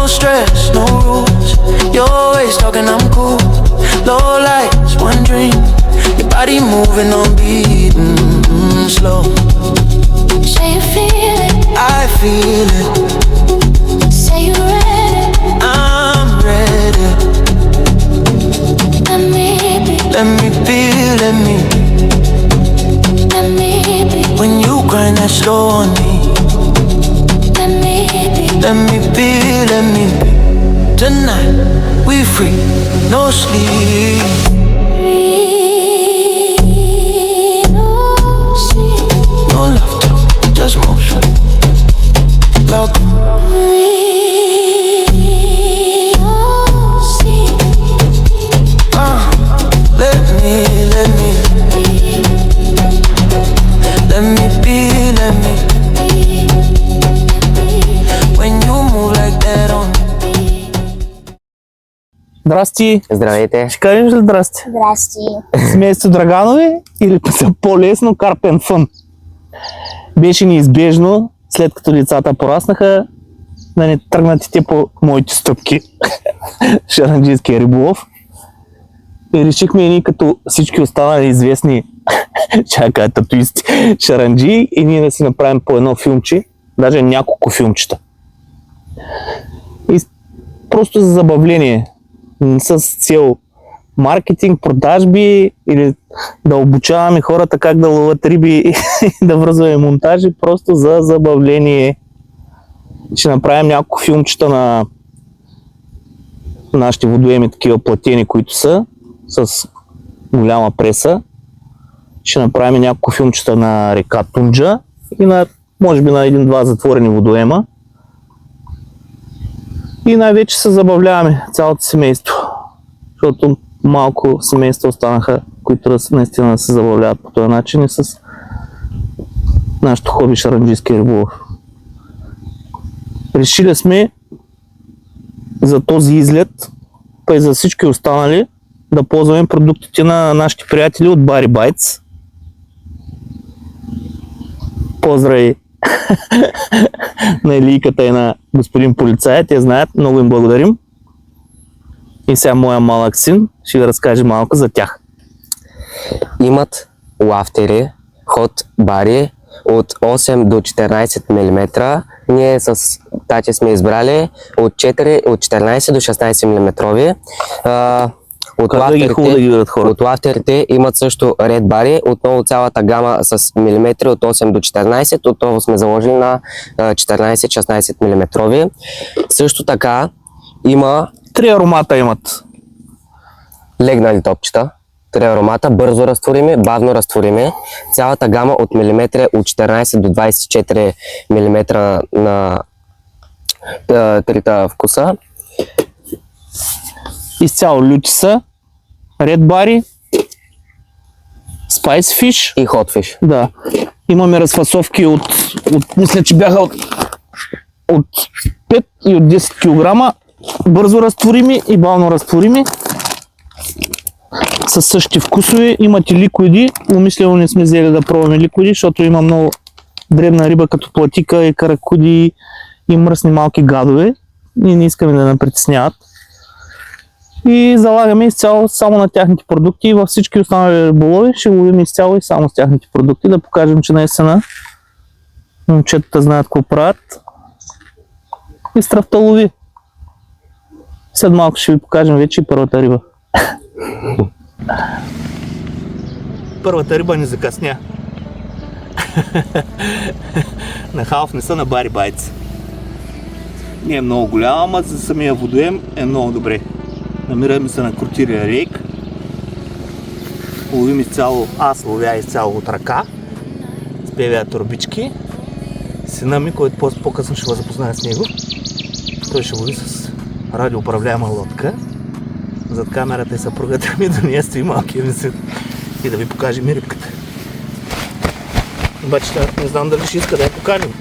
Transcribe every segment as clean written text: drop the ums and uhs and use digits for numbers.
stress, no rules. You're always talking, I'm cool. Low lights, one dream. Your body moving on beat, slow. Say you feel it, I feel it. say you ready. I'm ready. Let me be, Let me be, let me. let me be, When you grind that slow on me. let me be. Let me be, let me be. Tonight we free, no sleep. Breathe, oh, see. No laughter, just motion. Loud. Breathe, oh, see. Let me, let me. Let me be, let me. When you move like that on me. Здрасти! Здравейте! Ще кажем ли здрасти? Здрасти. Семейство Драганови или за по-лесно Карпен Фън? Беше неизбежно, след като децата пораснаха, да не тръгнат и те по моите стъпки. Шаранджийския риболов. И решихме и ние като всички останали известни татуисти шаранджии и ние да си направим по едно филмче, даже няколко филмчета. И просто за забавление, не с цел маркетинг, продажби или да обучаваме хората как да ловят риби и да връзваме монтажи, просто за забавление. Ще направим няколко филмчета на нашите водоеми, такива платени, които са с голяма преса. Ще направим няколко филмчета на река Тунджа и на, може би, на един-два затворени водоема. И най-вече се забавляваме цялото семейство, защото малко семейства останаха, които наистина се забавляват по този начин и с нашото хоби шаранджийски риболов. Решили сме за този излет, па и за всички останали, да ползваме продуктите на нашите приятели от Бари Байтс. Поздрави на Илийката и на господин полицая, те знаят, много им благодарим. И сега моя малък син ще ви разкаже малко за тях. Имат лафтери, ход бари от 8 до 14 мм. Ние с тати сме избрали от 14 до 16 мм. От лафтерите имат също ред бари, отново цялата гама с милиметри от 8 до 14, отново сме заложили на 14-16 мм. Също така има 3 аромата имат. легнали топчета, 3 аромата, бързо разтворими, бавно разтворими. Цялата гама от милиметри от 14 до 24 мм на трите вкуса. Изцяло люти са. Ред бари, спайс фиш И hot fish. Да. Имаме разфасовки от мисля, че бяха от 5 и от 10 кг. Бързо разтворими и бавно разтворими. Със същите вкусове. Имат и ликвиди. Умислено не сме взели да пробваме ликвиди, защото има много дребна риба като платика и каракуди и мръсни малки гадове. И не искаме да ни притесняват. И залагаме изцяло само на тяхните продукти и във всички останали риболови ще ловим изцяло и само с тяхните продукти, да покажем, че наистина момчетата знаят какво правят и стръвта лови. След малко ще ви покажем вече и първата риба. Първата риба не закъсня. На халф не са на Бари Байтс. Не е много голяма, ама за самия водоем е много добре. Намираме се на Кротирия рейк. Ловим изцяло, аз ловя изцяло от ръка. С певия турбички. Сина ми, който по-късно ще го запознае с него. Той ще лови с радиоуправляема лодка. Зад камерата е съпругата ми, да ние стои малкия ми син. И да ви покажем и рибката. Обаче не знам дали ще иска да я покажем.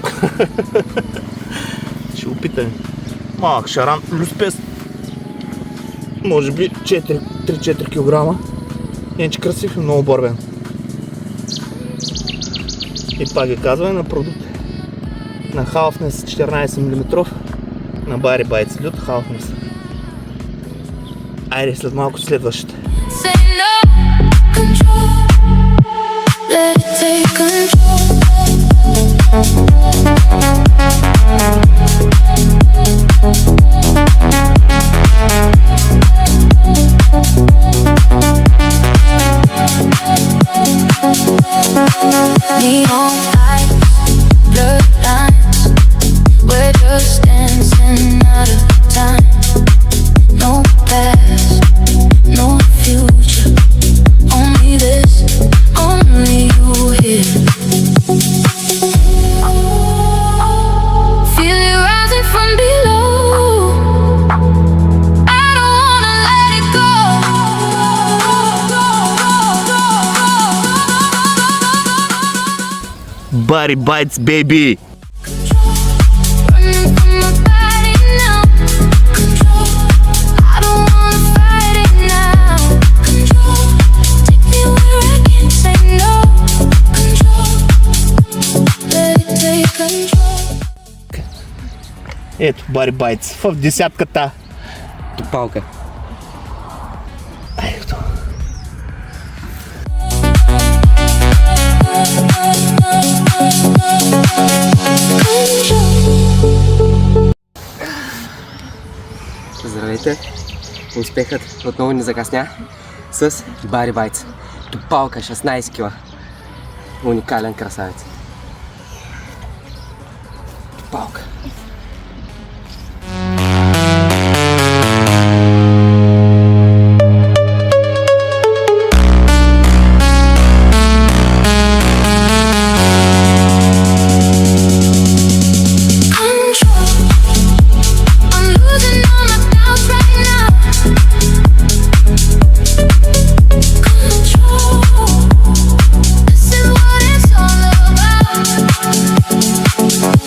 Ще опитаме. Малък шаран, люспес. Може би 3-4 кг. Иначе красив и много борбен. И пак ги казваме на продукт. На халф с 14 мм. на Бари Байц. Лют Халфнес. Айде, след малко следващата. Say no, control. Let it take control. Neon lights, blurred lines. We're just dancing out of time. No past, no future. Only this, only you here. Feel it rising from below. I don't wanna let it go. Бари Байц, бейби! Running from my body now. Control. I don't wanna fight it now. Control. Take me where I can't say no. Control. Let it take control. Ето, Бари Байц в десятката. Топалка. Ето. Здравейте! Успехът отново ни закъсня с Бари Байц. Топалка 16 кила. Уникален красавец. Топалка. Control. I'm losing all my doubts right now. Control. This is what it's all about. Control.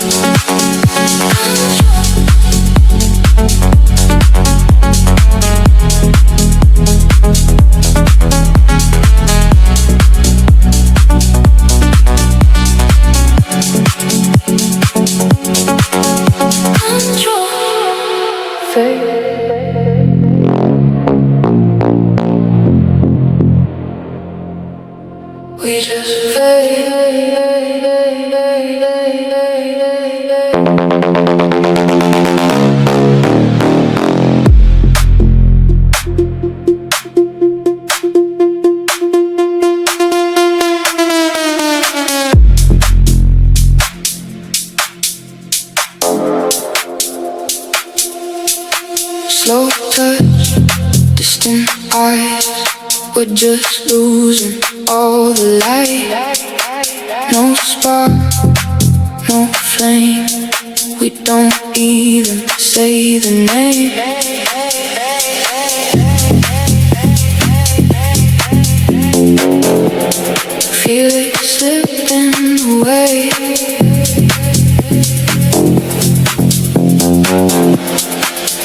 We just slow touch, distant eyes. We're just losing all the light. No spark, no flame. We don't even say the name. Feel it slipping away.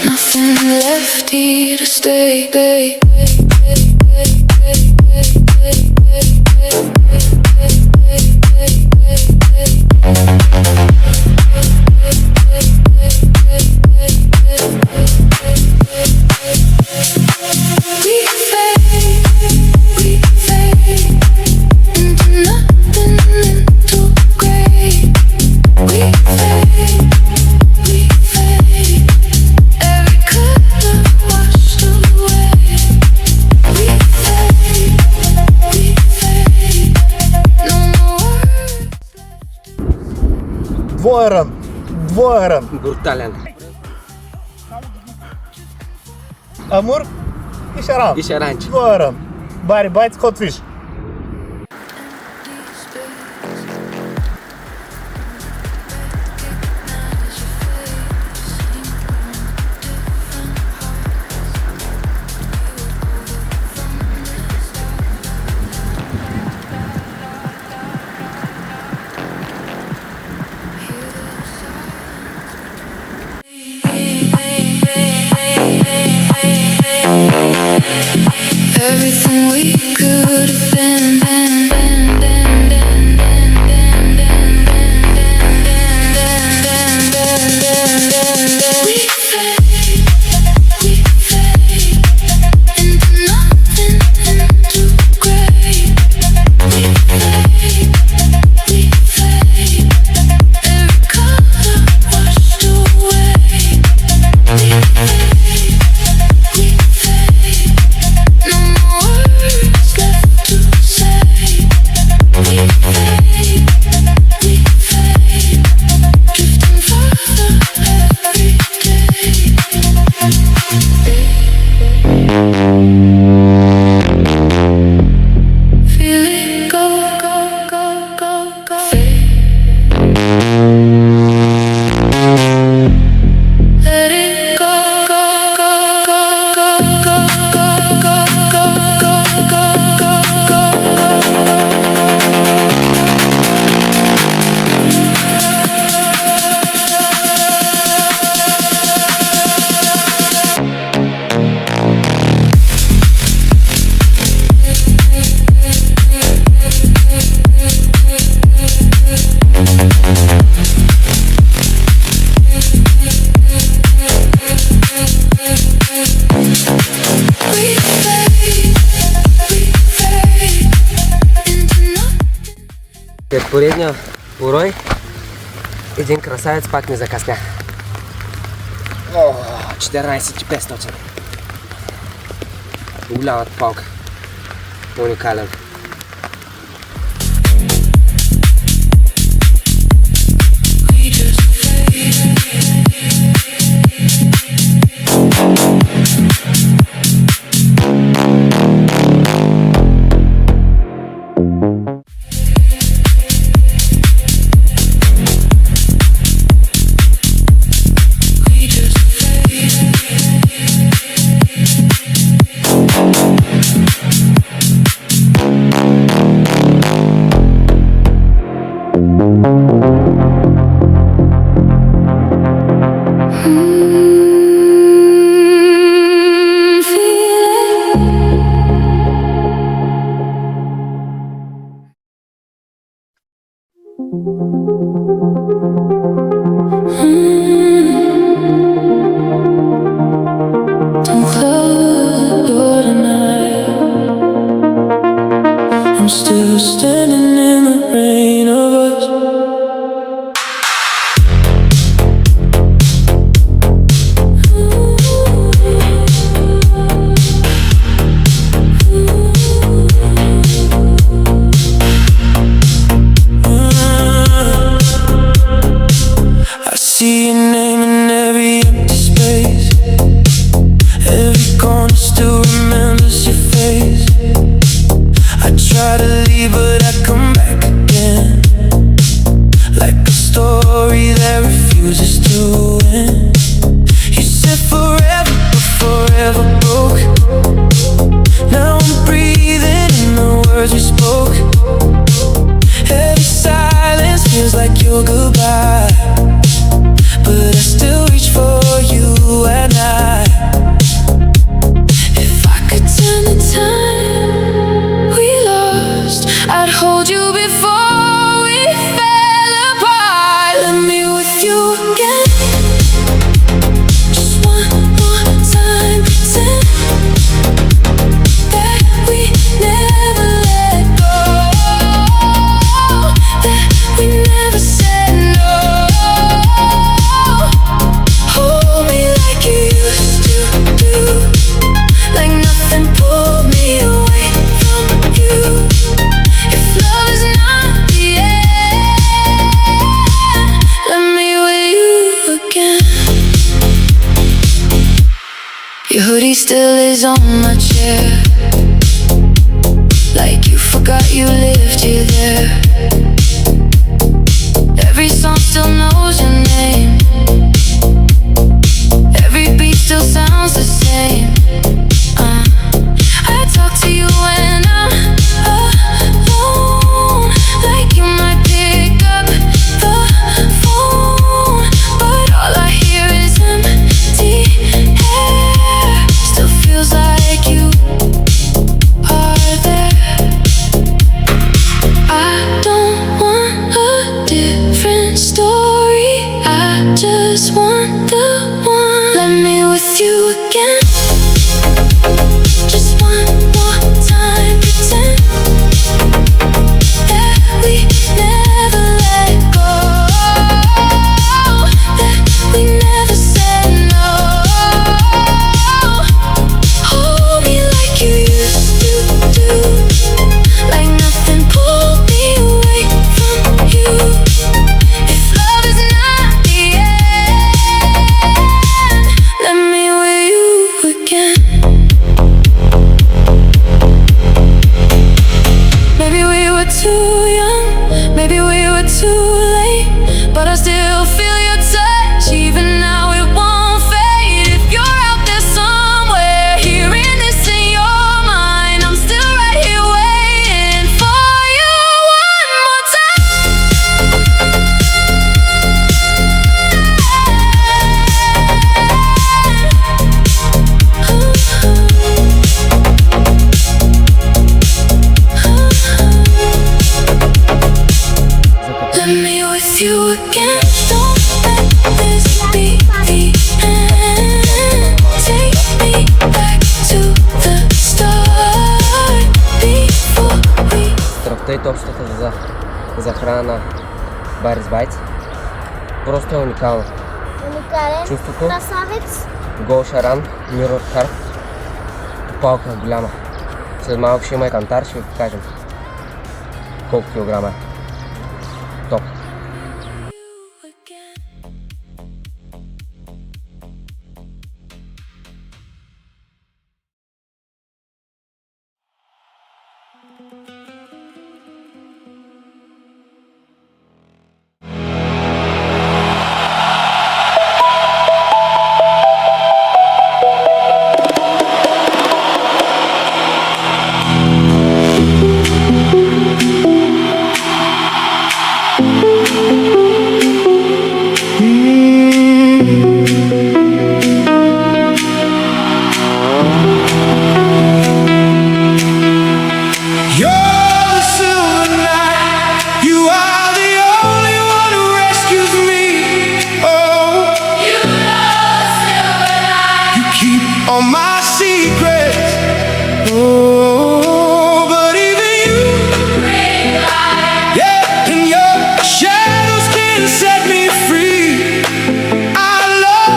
Nothing left here to stay. We fade into nothing, into gray. We fade. Every color washed away. We fade. No more words. Двоя рън. Брутален. Амур и Шаран. И Шаранч. Двоя рън. Бари Байц, ход виж. Everything we could have След поредния порой, един красавец пак не закъсня. 14,500. Голямата палка. Уникален. Don't close the door tonight. I'm still standing in the rain of us. I see your name in every empty space. Every corner still remembers your face. I try to leave but I come back again. Like a story that refuses to end. You said forever but forever broke. Now I'm breathing in the words we spoke. Every silence feels like your goodbye. But I still reach for you at night. If I could turn the time we lost, I'd hold you before we fell apart. Let me with you again. Just one more time, pretend that we never let go, that we never said no. Hold me like you used to do, like nothing pulled me away from you. If love is not the end, let me with you again. Your hoodie still is on my chair, like you forgot you lived here there. Every song still knows your name. Every beat still sounds the same. I talk to you when I'm alone, like you might pick up the phone, but all I hear is empty air. Still feels like you are there. I don't want a different story, I just want the one. Let me with you again. Just one more time, pretend that we never let go, that we never said no. Hold me like you used to do, like nothing pulled me away from you. If love is not the end, let me with you again. Maybe we were too young, maybe we were too late, but I still feel your touch, even now it won't fade. If you're out there somewhere, hearing this in your mind, I'm still right here waiting for you one more time. Let me with you again. Don't let this be the end. Take me back to the start before we. Тръпта и общата вода. захрана на Барис Байц. Просто е уникално. Уникален. Чувството, Красавец. гол шаран, мирор карт, палка голяма. След малко ще има и кантар, ще ви покажем колко килограма е. Топ. All my secrets, oh, but even you, yeah, and your shadows can set me free. I love,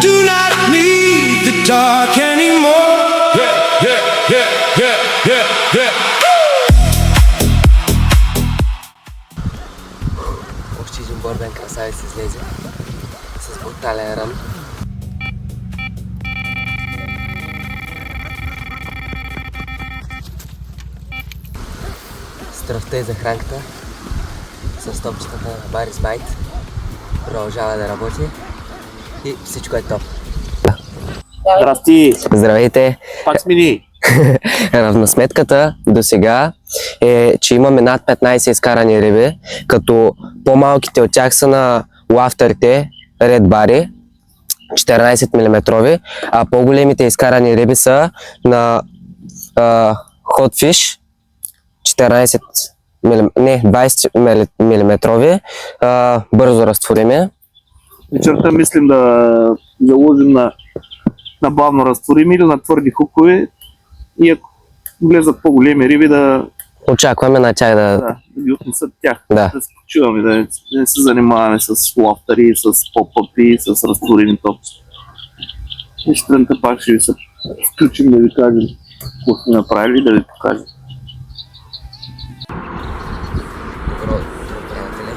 do not need the dark anymore. Още един борбен красавец излезе с брутален рън. Стръвта и захранката с топчетата на Барис Байт продължава да работи и всичко е топ. Здрасти! Здравейте! Пак смени! Равносметката до сега е, че имаме над 15 изкарани риби, като по-малките от тях са на лафтерите Red Barry 14 мм, а по-големите изкарани риби са на Hot Fish 20 мм, бързо разтворими. Вечерта мислим да заложим на бавно разтворими или на твърди хукове и ако влезат по-големи риби да Очакваме на тях да ги отнесат тях. Да. Да се почуваме, да не се занимаваме с лафтари, с поп-апи, с разтворени топчета. И сутринта пак ще ви се включим да ви кажем какво сме направили, да ви покажем. Добро утро, приятели.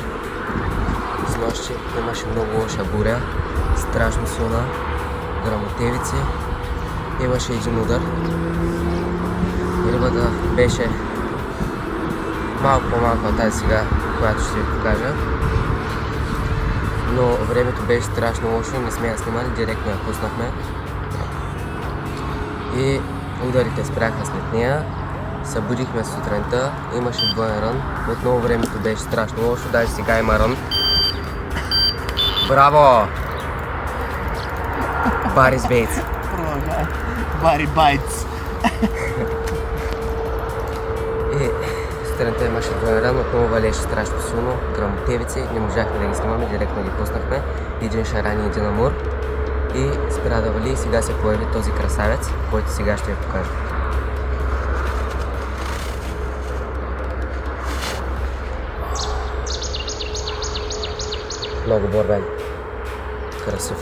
Снощи имаше много лоша буря, страшно силна, гръмотевици, имаше един удар. Рибата беше малко по-малко от тази сега, която ще ви покажа. Но времето беше страшно лошо, не сме я снимали, директно я пуснахме. И ударите спряха след нея. Събудихме сутринта, имаше двоен рън. Отново времето беше страшно лошо, даже сега има рън. Браво! Барис Бейтс. Бари Байтс. И сутринта имаше двоен рън, отново валеше страшно силно, гръмотевици, не можахме да ги снимаме, директно ги пуснахме. Един шаран и един амур. И спря да вали и сега се появи този красавец, който сега ще ви покажа. Много борбен. Красив.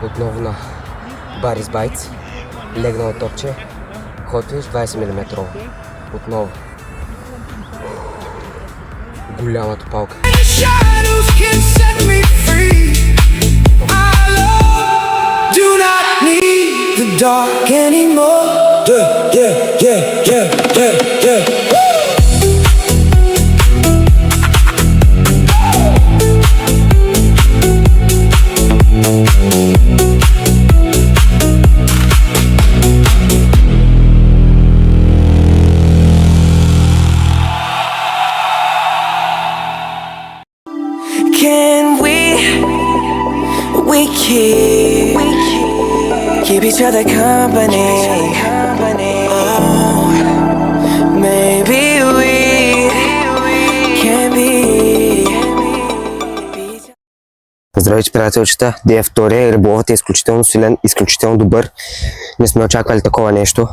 Отново на Барис Bites. Легнало топче. Хотвиш 20 мм. Отново. Голямата палка. Shadows can set me free. I do not need the dark anymore. Yeah. Can we keep each other company? Oh, maybe we can be. Здравейте, приятелчета! Ден втория. Риболовът е изключително силен, изключително добър. Не сме очаквали такова нещо.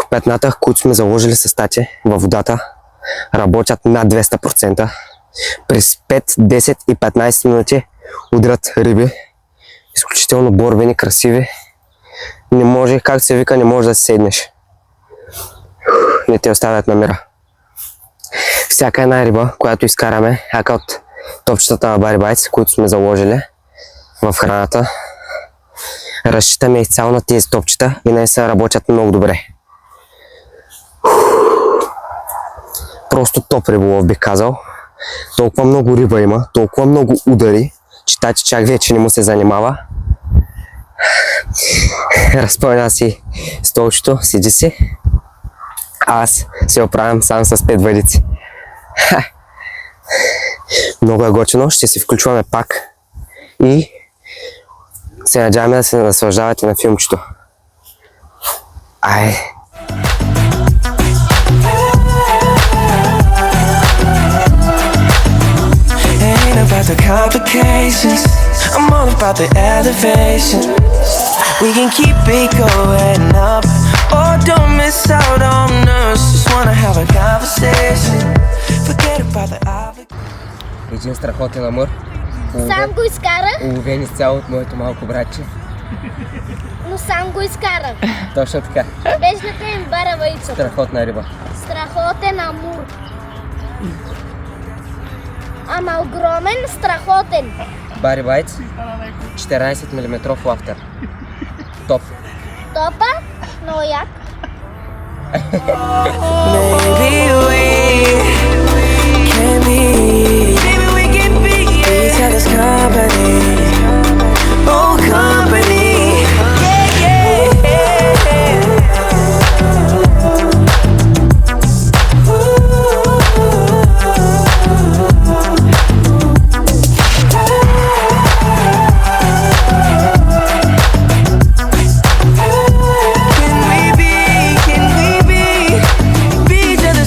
Петната, които сме заложили с тати във водата, работят над 200%. През 5, 10 и 15 минути удрят риби. Изключително борбени, красиви. Не може, как се вика, не може да седнеш. Не те оставят на мира. Всяка една риба, която изкараме, ака от топчетата на Барис Bites, които сме заложили в храната, разчитаме изцяло на тези топчета и наистина работят много добре. Просто топ риболов, бих казал. Толкова много риба има, толкова много удари, че тати чак вече не му се занимава. Разпълня си столчето, седи си. Аз се оправям сам с 5 въдици. Много е готино, ще се включваме пак и се надяваме да се наслаждавате на филмчето. Ай! About the complications, I'm all about the elevation. We can keep it going up, or don't miss out on us. Just wanna have a conversation. Forget about the obligation. Един страхотен амур. Сам го изкарах, Уловен изцяло от моето малко братче. но сам го изкарах. Точно така. Без да им бара вайцата. Страхотна риба. Страхотен амур. Ама огромен, страхотен. Барис Bites, 14 мм лафтер. Топ. Топа, но як. Maybe we can be each other's company. Oh, company.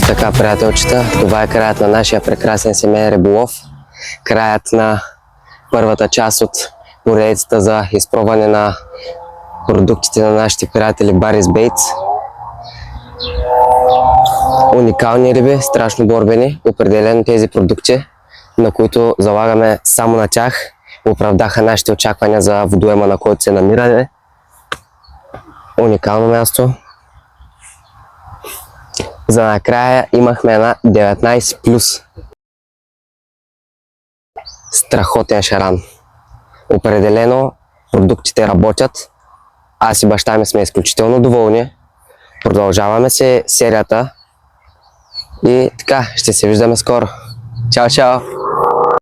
Така, приятелчета, това е краят на нашия прекрасен семейен риболов. Краят на първата част от поредицата за изпробване на продуктите на нашите приятели Барис Bites. Уникални риби, страшно борбени. Определено тези продукти, на които залагаме само на тях, оправдаха нашите очаквания за водоема, на който се намираме. Уникално място. За накрая имахме една 19+. Страхотен шаран. Определено продуктите работят. Аз и баща ми сме изключително доволни. Продължаваме се серията. И така, ще се виждаме скоро. Чао, чао!